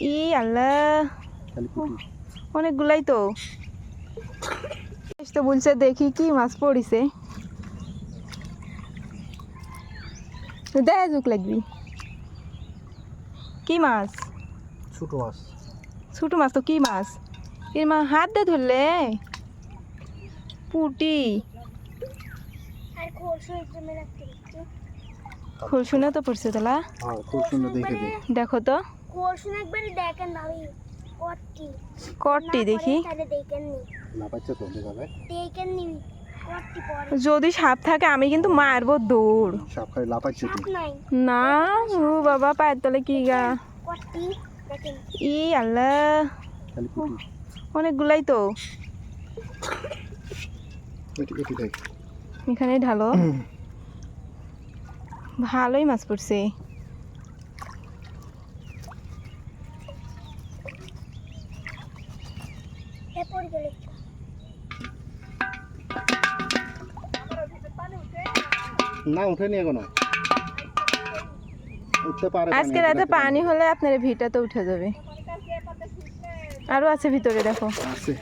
ই আল্লাহ, অনেকগুলাই তো। তো বলছে দেখি কি মাছ পড়িছে, দেখা যুক লাগবি। কি মাছ? ছোট মাছ। ছোট মাছ তো কি মাছ? এর মা হাত দিয়ে ধরলে পুটি। খোলসুনা তো পড়ছে তালা। দেখো তো কটটি দেখি, যদি সাপ থাকে আমি কিন্তু মারবো দৌড়। না ও বাবা, পায়ের তলে কি গা। ই আল্লাহ, অনেকগুলাই তো। এখানে ঢালো, ভালোই মাছ পড়ছে। না উঠেনি এখনো, উঠতে পারে। আজকে রাতে পানি হলে আপনার ভিটা তো উঠে যাবে। আরো আছে ভিতরে, দেখো। আছে।